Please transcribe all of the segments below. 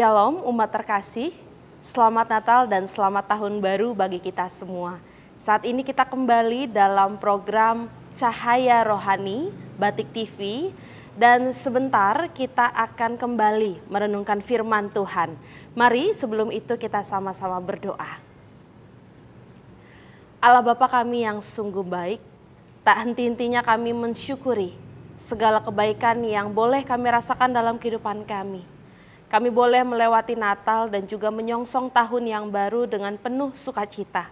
Shalom umat terkasih, selamat Natal dan selamat Tahun Baru bagi kita semua. Saat ini kita kembali dalam program Cahaya Rohani Batik TV dan sebentar kita akan kembali merenungkan firman Tuhan. Mari sebelum itu kita sama-sama berdoa. Allah Bapa kami yang sungguh baik, tak henti-hentinya kami mensyukuri segala kebaikan yang boleh kami rasakan dalam kehidupan kami. Kami boleh melewati Natal dan juga menyongsong tahun yang baru dengan penuh sukacita.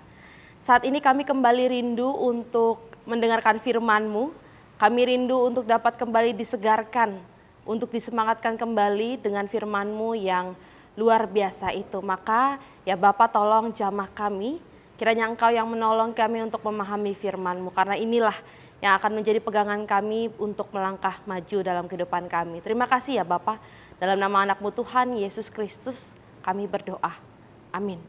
Saat ini kami kembali rindu untuk mendengarkan firman-Mu. Kami rindu untuk dapat kembali disegarkan, untuk disemangatkan kembali dengan firman-Mu yang luar biasa itu. Maka ya Bapa tolong jamah kami, kiranya Engkau yang menolong kami untuk memahami firman-Mu. Karena inilah yang akan menjadi pegangan kami untuk melangkah maju dalam kehidupan kami. Terima kasih ya Bapa. Dalam nama anak-Mu Tuhan Yesus Kristus kami berdoa. Amin.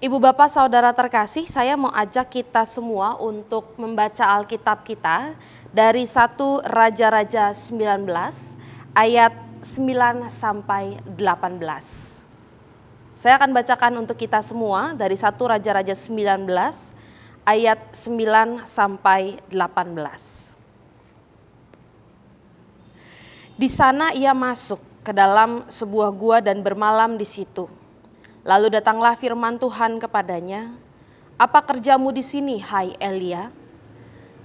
Ibu bapak saudara terkasih, saya mau ajak kita semua untuk membaca Alkitab kita dari 1 Raja-Raja 19 ayat 9 sampai 18. Saya akan bacakan untuk kita semua dari 1 Raja-Raja 19 ayat 9 sampai 18. Di sana ia masuk ke dalam sebuah gua dan bermalam di situ. Lalu datanglah firman Tuhan kepadanya, "Apa kerjamu di sini, hai Elia?"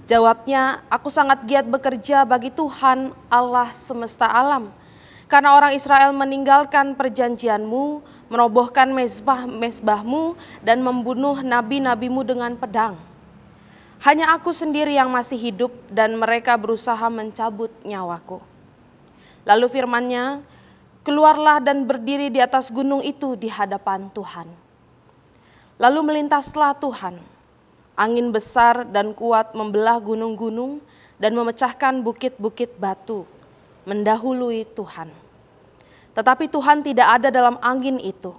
Jawabnya, "Aku sangat giat bekerja bagi Tuhan Allah semesta alam. Karena orang Israel meninggalkan perjanjianmu, merobohkan mezbah-mezbahmu, dan membunuh nabi-nabimu dengan pedang. Hanya aku sendiri yang masih hidup dan mereka berusaha mencabut nyawaku." Lalu firman-Nya, "Keluarlah dan berdiri di atas gunung itu di hadapan Tuhan." Lalu melintaslah Tuhan. Angin besar dan kuat membelah gunung-gunung dan memecahkan bukit-bukit batu, mendahului Tuhan. Tetapi Tuhan tidak ada dalam angin itu.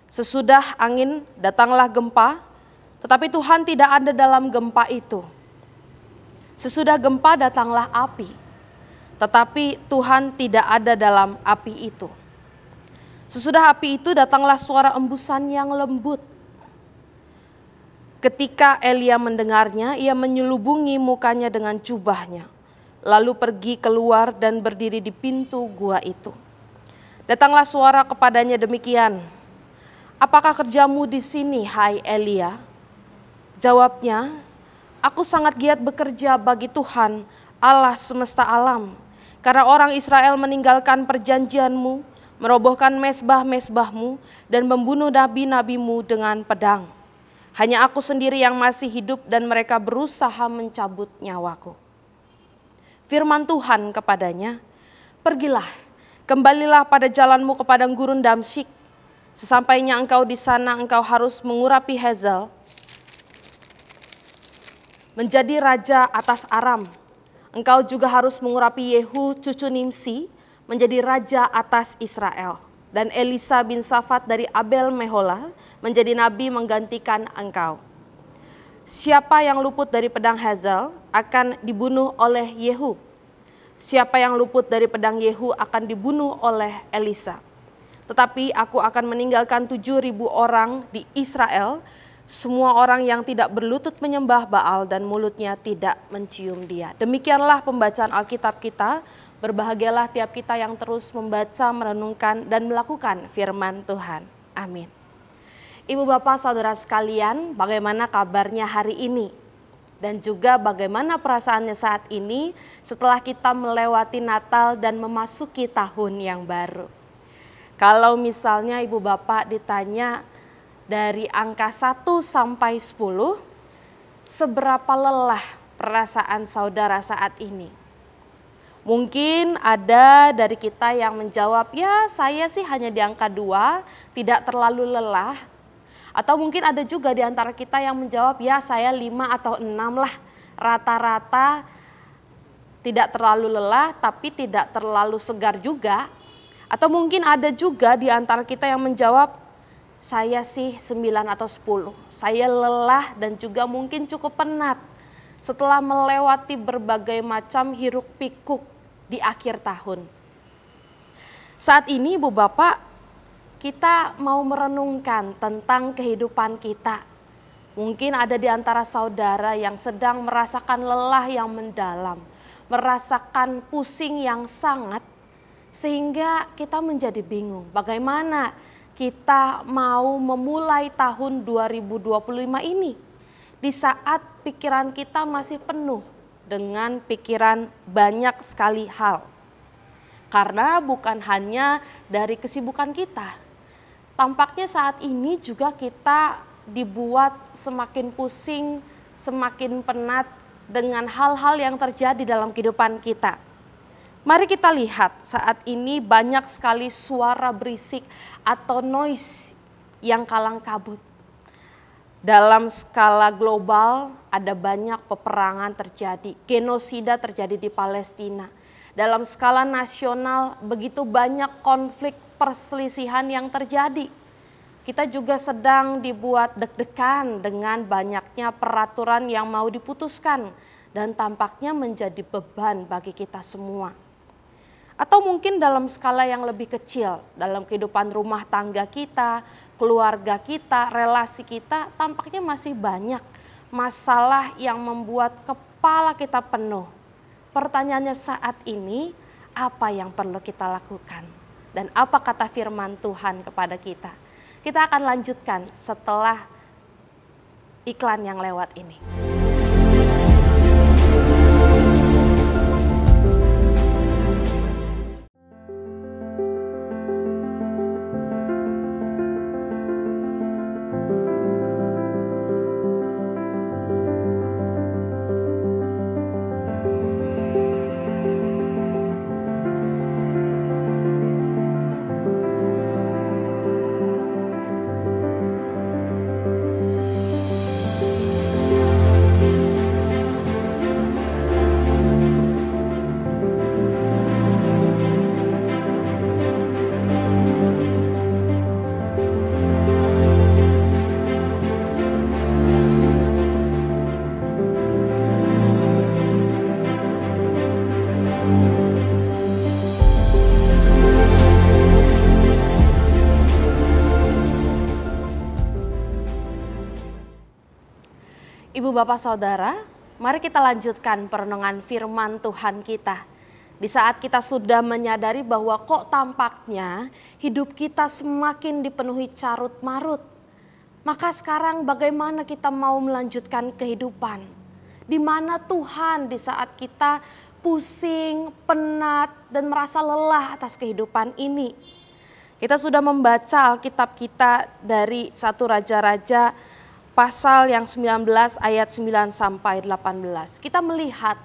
Sesudah angin datanglah gempa, tetapi Tuhan tidak ada dalam gempa itu. Sesudah gempa datanglah api, tetapi Tuhan tidak ada dalam api itu. Sesudah api itu datanglah suara embusan yang lembut. Ketika Elia mendengarnya, ia menyelubungi mukanya dengan jubahnya, lalu pergi keluar dan berdiri di pintu gua itu. Datanglah suara kepadanya demikian, "Apakah kerjamu di sini, hai Elia?" Jawabnya, "Aku sangat giat bekerja bagi Tuhan Allah semesta alam. Karena orang Israel meninggalkan perjanjianmu, merobohkan mezbah-mezbahmu, dan membunuh nabi-nabimu dengan pedang. Hanya aku sendiri yang masih hidup dan mereka berusaha mencabut nyawaku." Firman Tuhan kepadanya, "Pergilah, kembalilah pada jalanmu ke padang gurun Damsyik. Sesampainya engkau di sana, engkau harus mengurapi Hazael menjadi raja atas Aram. Engkau juga harus mengurapi Yehu cucu Nimsi menjadi raja atas Israel. Dan Elisa bin Safat dari Abel Mehola menjadi nabi menggantikan engkau. Siapa yang luput dari pedang Hazael akan dibunuh oleh Yehu. Siapa yang luput dari pedang Yehu akan dibunuh oleh Elisa. Tetapi aku akan meninggalkan 7.000 orang di Israel, semua orang yang tidak berlutut menyembah Baal dan mulutnya tidak mencium dia." Demikianlah pembacaan Alkitab kita. Berbahagialah tiap kita yang terus membaca, merenungkan, dan melakukan firman Tuhan. Amin. Ibu bapak saudara sekalian, bagaimana kabarnya hari ini? Dan juga bagaimana perasaannya saat ini setelah kita melewati Natal dan memasuki tahun yang baru? Kalau misalnya ibu bapak ditanya, dari angka 1 sampai 10, seberapa lelah perasaan saudara saat ini? Mungkin ada dari kita yang menjawab, "Ya saya sih hanya di angka 2, tidak terlalu lelah." Atau mungkin ada juga di antara kita yang menjawab, "Ya saya 5 atau 6 lah, rata-rata tidak terlalu lelah tapi tidak terlalu segar juga." Atau mungkin ada juga di antara kita yang menjawab, "Saya sih 9 atau 10, saya lelah dan juga mungkin cukup penat setelah melewati berbagai macam hiruk pikuk di akhir tahun." Saat ini Ibu Bapak, kita mau merenungkan tentang kehidupan kita. Mungkin ada di antara saudara yang sedang merasakan lelah yang mendalam, merasakan pusing yang sangat, sehingga kita menjadi bingung bagaimana kita mau memulai tahun 2025 ini di saat pikiran kita masih penuh dengan pikiran banyak sekali hal. Karena bukan hanya dari kesibukan kita, tampaknya saat ini juga kita dibuat semakin pusing, semakin penat dengan hal-hal yang terjadi dalam kehidupan kita. Mari kita lihat saat ini banyak sekali suara berisik atau noise yang kalang kabut. Dalam skala global ada banyak peperangan terjadi, genosida terjadi di Palestina. Dalam skala nasional begitu banyak konflik perselisihan yang terjadi. Kita juga sedang dibuat deg-degan dengan banyaknya peraturan yang mau diputuskan dan tampaknya menjadi beban bagi kita semua. Atau mungkin dalam skala yang lebih kecil, dalam kehidupan rumah tangga kita, keluarga kita, relasi kita, tampaknya masih banyak masalah yang membuat kepala kita penuh. Pertanyaannya saat ini, apa yang perlu kita lakukan? Dan apa kata firman Tuhan kepada kita? Kita akan lanjutkan setelah iklan yang lewat ini. Ibu bapak saudara, mari kita lanjutkan perenungan firman Tuhan kita. Di saat kita sudah menyadari bahwa kok tampaknya hidup kita semakin dipenuhi carut marut. Maka sekarang bagaimana kita mau melanjutkan kehidupan? Di mana Tuhan di saat kita pusing, penat, dan merasa lelah atas kehidupan ini. Kita sudah membaca Alkitab kita dari 1 Raja-Raja pasal yang 19 ayat 9 sampai 18. Kita melihat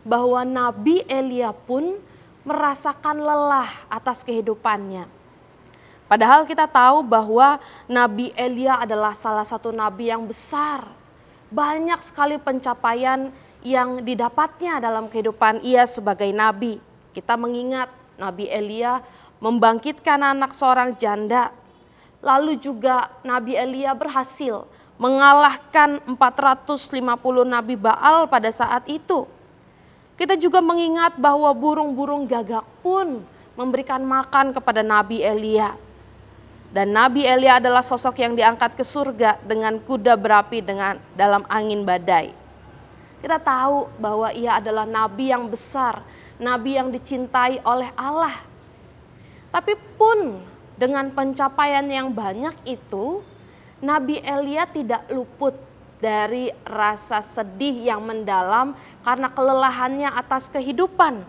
bahwa Nabi Elia pun merasakan lelah atas kehidupannya. Padahal kita tahu bahwa Nabi Elia adalah salah satu nabi yang besar. Banyak sekali pencapaian yang didapatnya dalam kehidupan ia sebagai nabi. Kita mengingat Nabi Elia membangkitkan anak seorang janda. Lalu juga Nabi Elia berhasil mengalahkan 450 nabi Baal pada saat itu. Kita juga mengingat bahwa burung-burung gagak pun memberikan makan kepada Nabi Elia. Dan Nabi Elia adalah sosok yang diangkat ke surga dengan kuda berapi dalam angin badai. Kita tahu bahwa ia adalah nabi yang besar, nabi yang dicintai oleh Allah. Tapi pun dengan pencapaian yang banyak itu, Nabi Elia tidak luput dari rasa sedih yang mendalam karena kelelahannya atas kehidupan.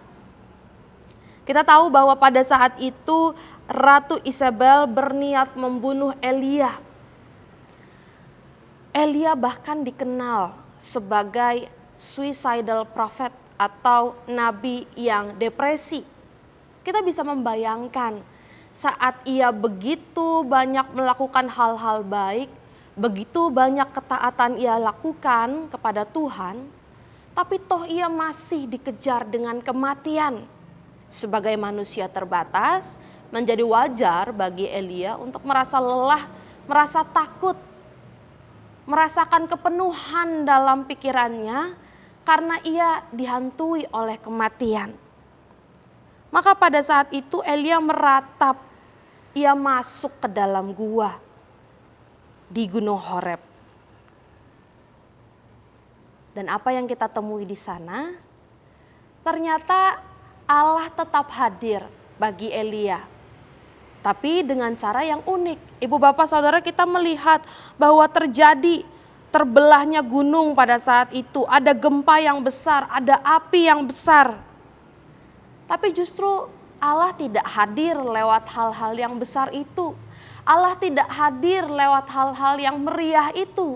Kita tahu bahwa pada saat itu Ratu Isabel berniat membunuh Elia. Elia bahkan dikenal sebagai suicidal prophet atau nabi yang depresi. Kita bisa membayangkan saat ia begitu banyak melakukan hal-hal baik, begitu banyak ketaatan ia lakukan kepada Tuhan, tapi toh ia masih dikejar dengan kematian. Sebagai manusia terbatas, menjadi wajar bagi Elia untuk merasa lelah, merasa takut, merasakan kepenuhan dalam pikirannya karena ia dihantui oleh kematian. Maka pada saat itu Elia meratap, ia masuk ke dalam gua di Gunung Horeb. Dan apa yang kita temui di sana? Ternyata Allah tetap hadir bagi Elia. Tapi dengan cara yang unik. Ibu bapak saudara, kita melihat bahwa terjadi terbelahnya gunung pada saat itu. Ada gempa yang besar, ada api yang besar. Tapi justru Allah tidak hadir lewat hal-hal yang besar itu. Allah tidak hadir lewat hal-hal yang meriah itu.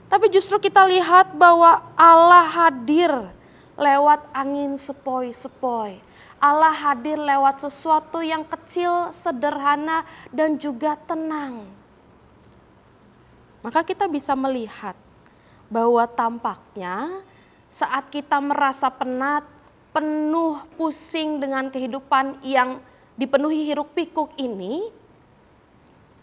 Tapi justru kita lihat bahwa Allah hadir lewat angin sepoi-sepoi. Allah hadir lewat sesuatu yang kecil, sederhana, dan juga tenang. Maka kita bisa melihat bahwa tampaknya saat kita merasa penat, penuh pusing dengan kehidupan yang dipenuhi hiruk pikuk ini,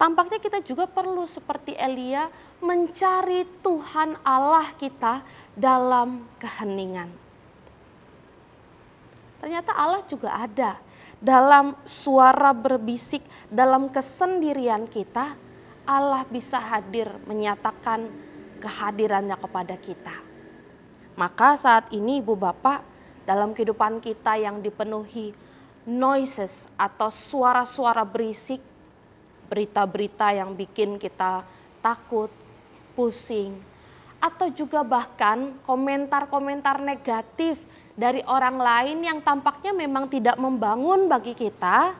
tampaknya kita juga perlu seperti Elia mencari Tuhan Allah kita dalam keheningan. Ternyata Allah juga ada dalam suara berbisik, dalam kesendirian kita, Allah bisa hadir menyatakan kehadirannya kepada kita. Maka saat ini Ibu Bapak, dalam kehidupan kita yang dipenuhi noises atau suara-suara berisik, berita-berita yang bikin kita takut, pusing, atau juga bahkan komentar-komentar negatif dari orang lain yang tampaknya memang tidak membangun bagi kita,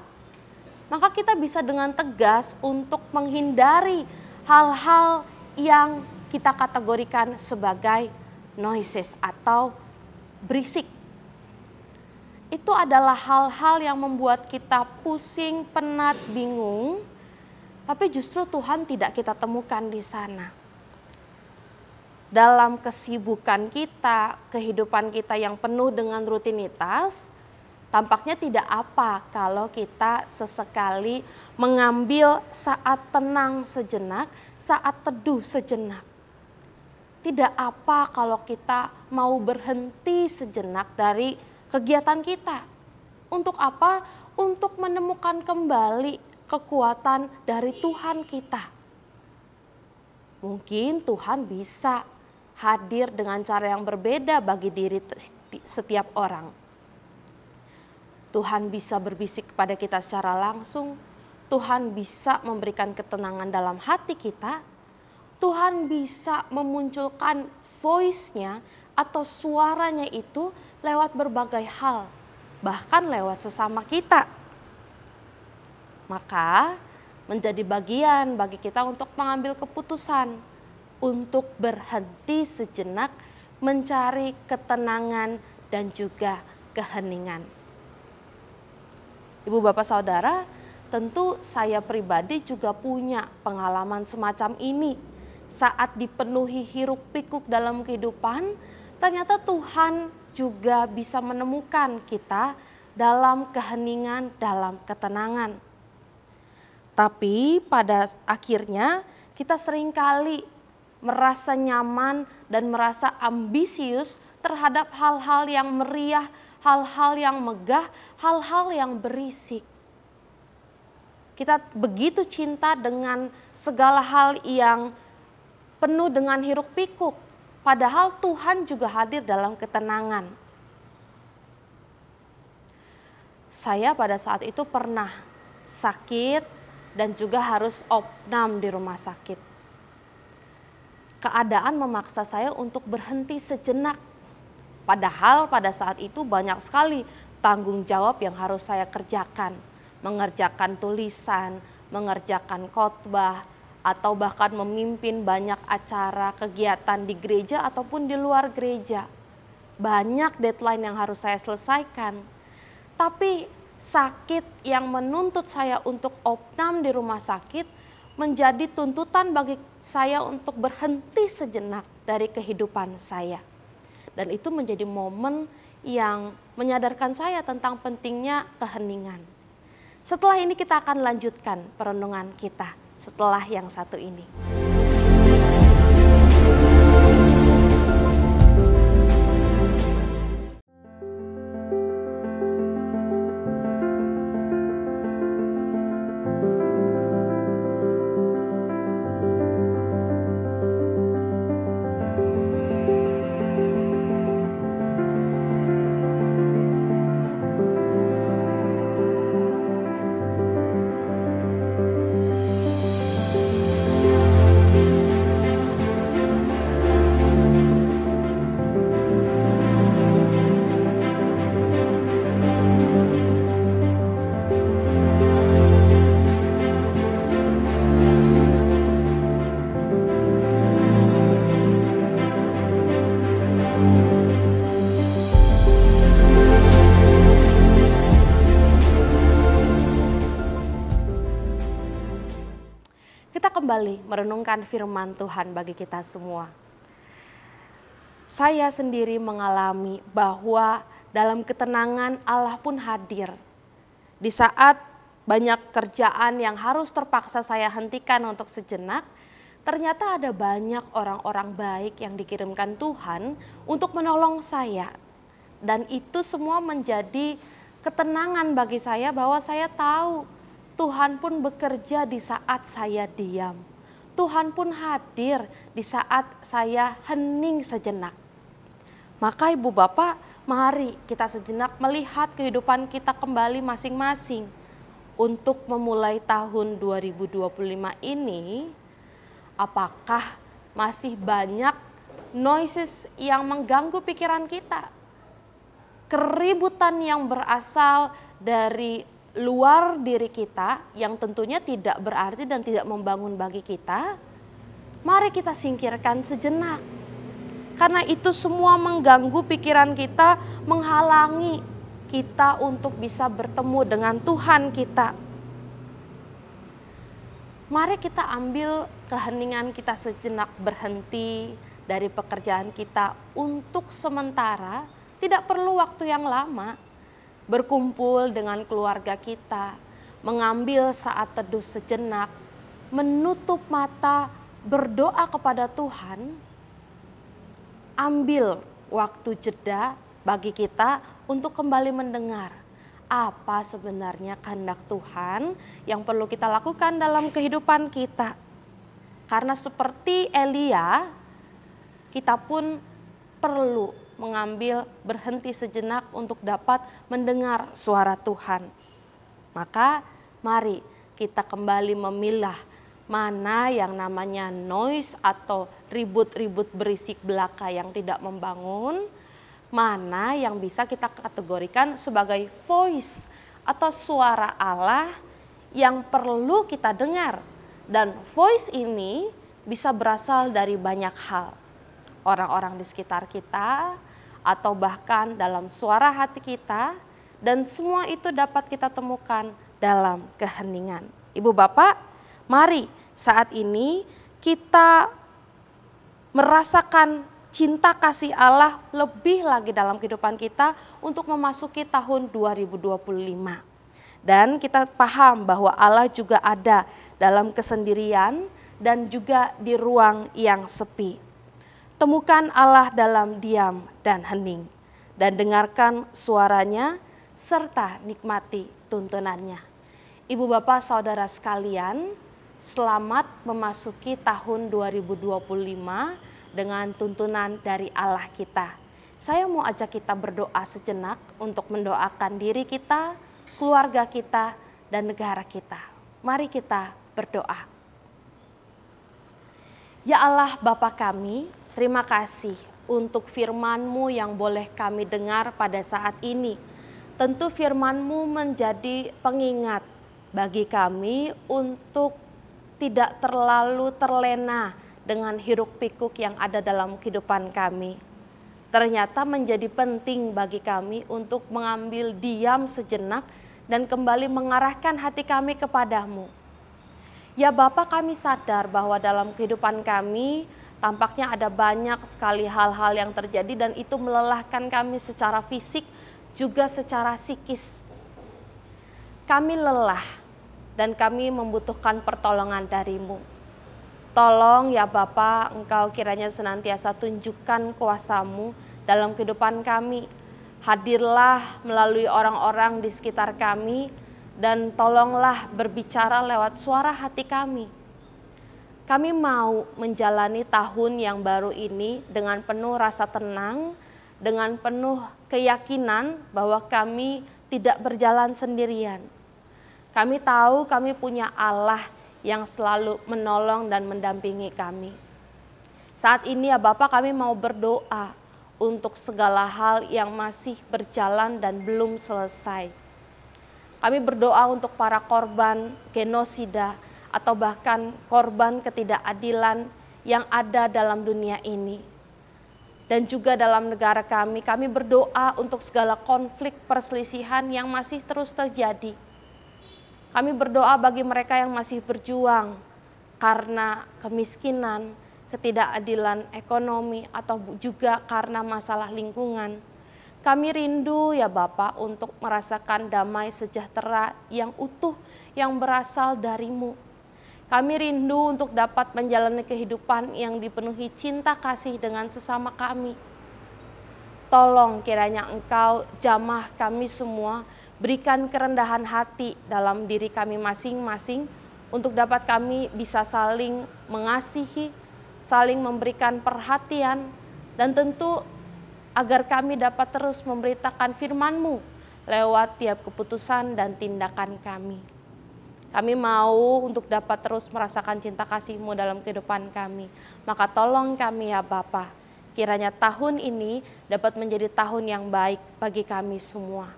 maka kita bisa dengan tegas untuk menghindari hal-hal yang kita kategorikan sebagai noises atau berisik. Itu adalah hal-hal yang membuat kita pusing, penat, bingung, tapi justru Tuhan tidak kita temukan di sana. Dalam kesibukan kita, kehidupan kita yang penuh dengan rutinitas, tampaknya tidak apa kalau kita sesekali mengambil saat tenang sejenak, saat teduh sejenak. Tidak apa kalau kita mau berhenti sejenak dari kegiatan kita. Untuk apa? Untuk menemukan kembali kekuatan dari Tuhan kita. Mungkin Tuhan bisa hadir dengan cara yang berbeda bagi diri setiap orang. Tuhan bisa berbisik kepada kita secara langsung. Tuhan bisa memberikan ketenangan dalam hati kita. Tuhan bisa memunculkan voice-nya atau suaranya itu lewat berbagai hal. Bahkan lewat sesama kita. Maka menjadi bagian bagi kita untuk mengambil keputusan. Untuk berhenti sejenak mencari ketenangan dan juga keheningan. Ibu bapak saudara, tentu saya pribadi juga punya pengalaman semacam ini. Saat dipenuhi hiruk pikuk dalam kehidupan, ternyata Tuhan juga bisa menemukan kita dalam keheningan, dalam ketenangan. Tapi pada akhirnya kita seringkali merasa nyaman dan merasa ambisius terhadap hal-hal yang meriah, hal-hal yang megah, hal-hal yang berisik. Kita begitu cinta dengan segala hal yang penuh dengan hiruk pikuk, padahal Tuhan juga hadir dalam ketenangan. Saya pada saat itu pernah sakit dan juga harus opnam di rumah sakit. Keadaan memaksa saya untuk berhenti sejenak. Padahal pada saat itu banyak sekali tanggung jawab yang harus saya kerjakan. Mengerjakan tulisan, mengerjakan khotbah, atau bahkan memimpin banyak acara kegiatan di gereja ataupun di luar gereja. Banyak deadline yang harus saya selesaikan. Tapi sakit yang menuntut saya untuk opnam di rumah sakit menjadi tuntutan bagi saya untuk berhenti sejenak dari kehidupan saya. Dan itu menjadi momen yang menyadarkan saya tentang pentingnya keheningan. Setelah ini kita akan lanjutkan perenungan kita setelah yang satu ini. kembali merenungkan firman Tuhan bagi kita semua. Saya sendiri mengalami bahwa dalam ketenangan Allah pun hadir. Di saat banyak kerjaan yang harus terpaksa saya hentikan untuk sejenak, ternyata ada banyak orang-orang baik yang dikirimkan Tuhan untuk menolong saya. Dan itu semua menjadi ketenangan bagi saya bahwa saya tahu Tuhan pun bekerja di saat saya diam. Tuhan pun hadir di saat saya hening sejenak. Maka Ibu Bapak, mari kita sejenak melihat kehidupan kita kembali masing-masing. Untuk memulai tahun 2025 ini, apakah masih banyak noises yang mengganggu pikiran kita? Keributan yang berasal dari luar diri kita yang tentunya tidak berarti dan tidak membangun bagi kita, mari kita singkirkan sejenak. Karena itu semua mengganggu pikiran kita, menghalangi kita untuk bisa bertemu dengan Tuhan kita. Mari kita ambil keheningan kita sejenak, berhenti dari pekerjaan kita untuk sementara, tidak perlu waktu yang lama. Berkumpul dengan keluarga kita, mengambil saat teduh sejenak, menutup mata, berdoa kepada Tuhan, ambil waktu jeda bagi kita untuk kembali mendengar apa sebenarnya kehendak Tuhan yang perlu kita lakukan dalam kehidupan kita. Karena seperti Elia, kita pun perlu mengambil berhenti sejenak untuk dapat mendengar suara Tuhan. Maka mari kita kembali memilah mana yang namanya noise atau ribut-ribut berisik belaka yang tidak membangun, mana yang bisa kita kategorikan sebagai voice atau suara Allah yang perlu kita dengar. Dan voice ini bisa berasal dari banyak hal. Orang-orang di sekitar kita, atau bahkan dalam suara hati kita, dan semua itu dapat kita temukan dalam keheningan. Ibu Bapak, mari saat ini kita merasakan cinta kasih Allah lebih lagi dalam kehidupan kita untuk memasuki tahun 2025. Dan kita paham bahwa Allah juga ada dalam kesendirian dan juga di ruang yang sepi. Temukan Allah dalam diam dan hening, dan dengarkan suaranya serta nikmati tuntunannya. Ibu Bapak Saudara sekalian, selamat memasuki tahun 2025 dengan tuntunan dari Allah kita. Saya mau ajak kita berdoa sejenak untuk mendoakan diri kita, keluarga kita, dan negara kita. Mari kita berdoa. Ya Allah Bapa kami, terima kasih untuk firman-Mu yang boleh kami dengar pada saat ini. Tentu firman-Mu menjadi pengingat bagi kami untuk tidak terlalu terlena dengan hiruk-pikuk yang ada dalam kehidupan kami. Ternyata menjadi penting bagi kami untuk mengambil diam sejenak dan kembali mengarahkan hati kami kepadamu. Ya Bapa, kami sadar bahwa dalam kehidupan kami tampaknya ada banyak sekali hal-hal yang terjadi dan itu melelahkan kami secara fisik juga secara psikis. Kami lelah dan kami membutuhkan pertolongan dari-Mu. Tolong ya Bapa, Engkau kiranya senantiasa tunjukkan kuasa-Mu dalam kehidupan kami. Hadirlah melalui orang-orang di sekitar kami dan tolonglah berbicara lewat suara hati kami. Kami mau menjalani tahun yang baru ini dengan penuh rasa tenang, dengan penuh keyakinan bahwa kami tidak berjalan sendirian. Kami tahu kami punya Allah yang selalu menolong dan mendampingi kami. Saat ini ya Bapak, kami mau berdoa untuk segala hal yang masih berjalan dan belum selesai. Kami berdoa untuk para korban genosida atau bahkan korban ketidakadilan yang ada dalam dunia ini. Dan juga dalam negara kami berdoa untuk segala konflik perselisihan yang masih terus terjadi. Kami berdoa bagi mereka yang masih berjuang karena kemiskinan, ketidakadilan ekonomi, atau juga karena masalah lingkungan. Kami rindu ya Bapa untuk merasakan damai sejahtera yang utuh yang berasal darimu. Kami rindu untuk dapat menjalani kehidupan yang dipenuhi cinta kasih dengan sesama kami. Tolong kiranya Engkau jamah kami semua, berikan kerendahan hati dalam diri kami masing-masing untuk dapat kami bisa saling mengasihi, saling memberikan perhatian, dan tentu agar kami dapat terus memberitakan firman-Mu lewat tiap keputusan dan tindakan kami. Kami mau untuk dapat terus merasakan cinta kasih-Mu dalam kehidupan kami. Maka tolong kami ya Bapa, kiranya tahun ini dapat menjadi tahun yang baik bagi kami semua.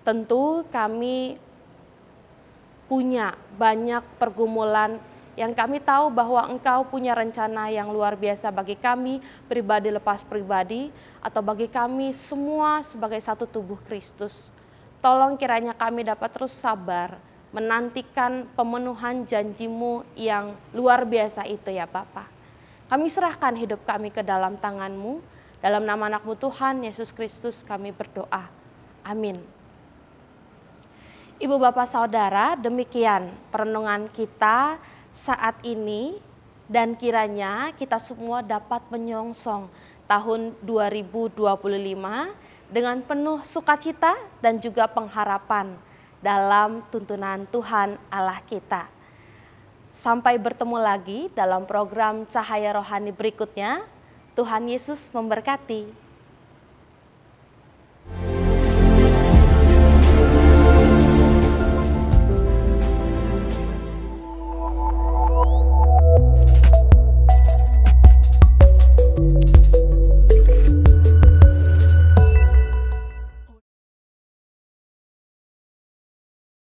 Tentu kami punya banyak pergumulan yang kami tahu bahwa Engkau punya rencana yang luar biasa bagi kami, pribadi lepas pribadi, atau bagi kami semua sebagai satu tubuh Kristus. Tolong kiranya kami dapat terus sabar, menantikan pemenuhan janji-Mu yang luar biasa itu ya Bapa. Kami serahkan hidup kami ke dalam tangan-Mu, dalam nama anak-Mu Tuhan Yesus Kristus kami berdoa. Amin. Ibu bapak saudara, demikian perenungan kita saat ini, dan kiranya kita semua dapat menyongsong tahun 2025 dengan penuh sukacita dan juga pengharapan dalam tuntunan Tuhan Allah kita. Sampai bertemu lagi dalam program Cahaya Rohani berikutnya. Tuhan Yesus memberkati.